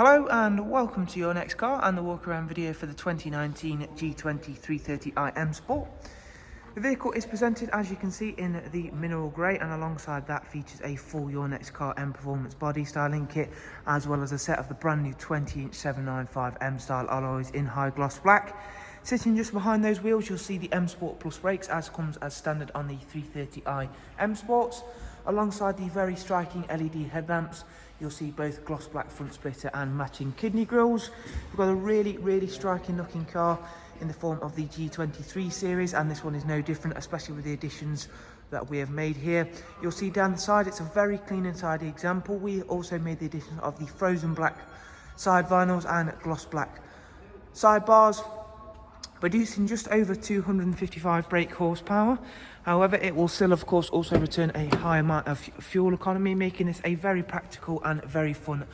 Hello and welcome to your next car and the walk around video for the 2019 G20 330i M Sport. The vehicle is presented, as you can see, in the mineral grey, and alongside that features a full Your Next Car M Performance body styling kit, as well as a set of the brand new 20-inch 795 M style alloys in high gloss black. Sitting just behind those wheels, you'll see the M Sport Plus brakes, as comes as standard on the 330i M Sports. Alongside the very striking LED headlamps, you'll see both gloss black front splitter and matching kidney grills. We've got a really striking looking car in the form of the G23 series, and this one is no different, especially with the additions that we have made here. You'll see down the side, it's a very clean and tidy example. We also made the addition of the frozen black side vinyls and gloss black sidebars, producing just over 255 brake horsepower. However, it will still, of course, also return a high amount of fuel economy, making this a very practical and very fun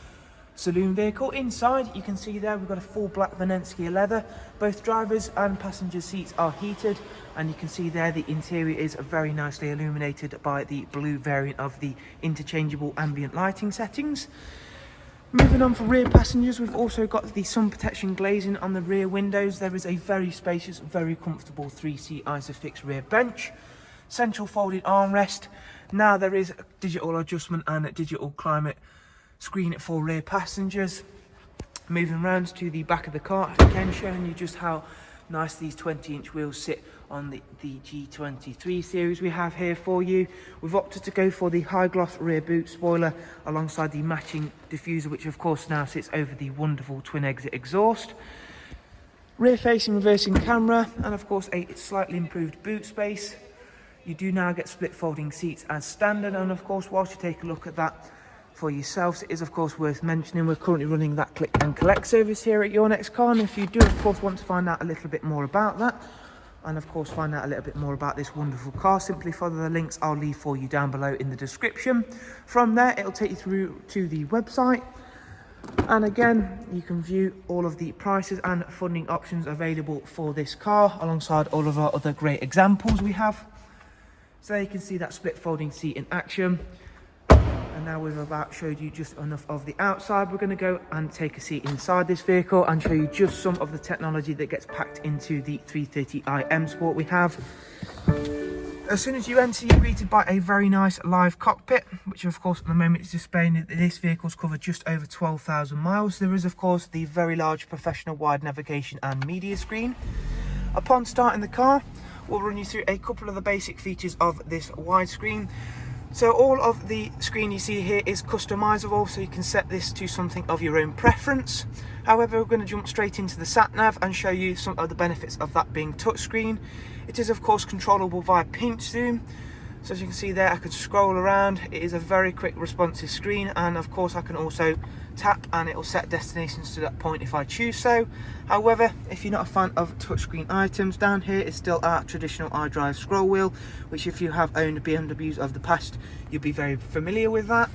saloon vehicle. Inside, you can see there, we've got a full black Vanensky leather. Both drivers and passenger seats are heated, and you can see there the interior is very nicely illuminated by the blue variant of the interchangeable ambient lighting settings. Moving on for rear passengers, we've also got the sun protection glazing on the rear windows. There is a very spacious, very comfortable 3-seat Isofix rear bench, central folding armrest. Now there is digital adjustment and digital climate screen for rear passengers. Moving round to the back of the car, again showing you just how nice these 20-inch wheels sit on the G23 series we have here for you. We've opted to go for the high gloss rear boot spoiler alongside the matching diffuser, which of course now sits over the wonderful twin exit exhaust. Rear facing reversing camera, and of course a slightly improved boot space. You do now get split folding seats as standard, and of course whilst you take a look at that for yourselves, it is of course worth mentioning we're currently running that click and collect service here at Your Next Car, and if you do of course want to find out a little bit more about that, and of course find out a little bit more about this wonderful car, simply follow the links I'll leave for you down below in the description. From there it'll take you through to the website, and again you can view all of the prices and funding options available for this car alongside all of our other great examples we have. So there you can see that split folding seat in action. And now we've about showed you just enough of the outside. We're going to go and take a seat inside this vehicle and show you just some of the technology that gets packed into the 330i M Sport we have. As soon as you enter, you're greeted by a very nice live cockpit, which of course at the moment is displaying that this vehicle's covered just over 12,000 miles. There is of course the very large professional wide navigation and media screen. Upon starting the car, we'll run you through a couple of the basic features of this widescreen. So all of the screen you see here is customizable, so you can set this to something of your own preference. However, we're going to jump straight into the sat nav and show you some of the benefits of that being touchscreen. It is of course controllable via pinch zoom. So as you can see there, I could scroll around. It is a very quick responsive screen, and of course I can also tap and it will set destinations to that point if I choose so. However, if you're not a fan of touchscreen items, down here is still our traditional iDrive scroll wheel, which if you have owned BMWs of the past, you'll be very familiar with that.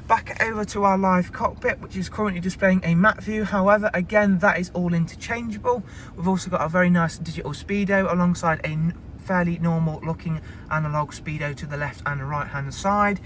Back over to our live cockpit, which is currently displaying a map view. However, again, that is all interchangeable. We've also got a very nice digital speedo alongside a fairly normal looking analog speedo to the left and right hand side.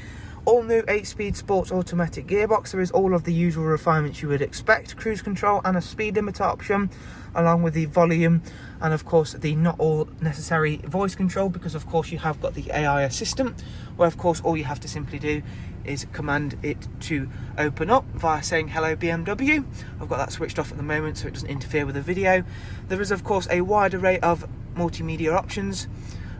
All new 8-speed sports automatic gearbox. There is all of the usual refinements you would expect: cruise control and a speed limiter option, along with the volume and of course the not all necessary voice control, because of course you have got the AI assistant, where of course all you have to simply do is command it to open up via saying hello BMW. I've got that switched off at the moment so it doesn't interfere with the video. There is of course a wide array of multimedia options,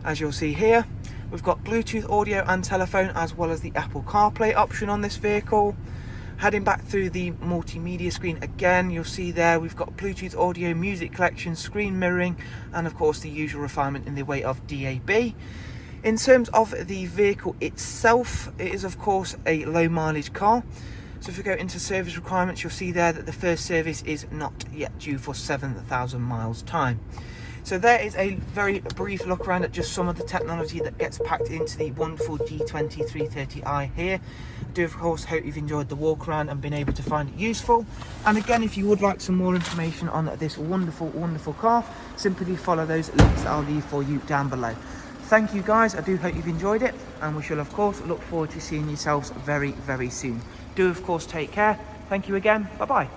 as you'll see here. We've got Bluetooth audio and telephone, as well as the Apple CarPlay option on this vehicle. Heading back through the multimedia screen again, you'll see there we've got Bluetooth audio, music collection, screen mirroring, and of course the usual refinement in the way of DAB. In terms of the vehicle itself, it is of course a low mileage car. So if we go into service requirements, you'll see there that the first service is not yet due for 7,000 miles time. So there is a very brief look around at just some of the technology that gets packed into the wonderful G20 330i here. I do of course hope you've enjoyed the walk around and been able to find it useful. And again, if you would like some more information on this wonderful car, simply follow those links that I'll leave for you down below. Thank you guys, I do hope you've enjoyed it, and we shall of course look forward to seeing yourselves very soon. Do of course take care. Thank you again, bye bye.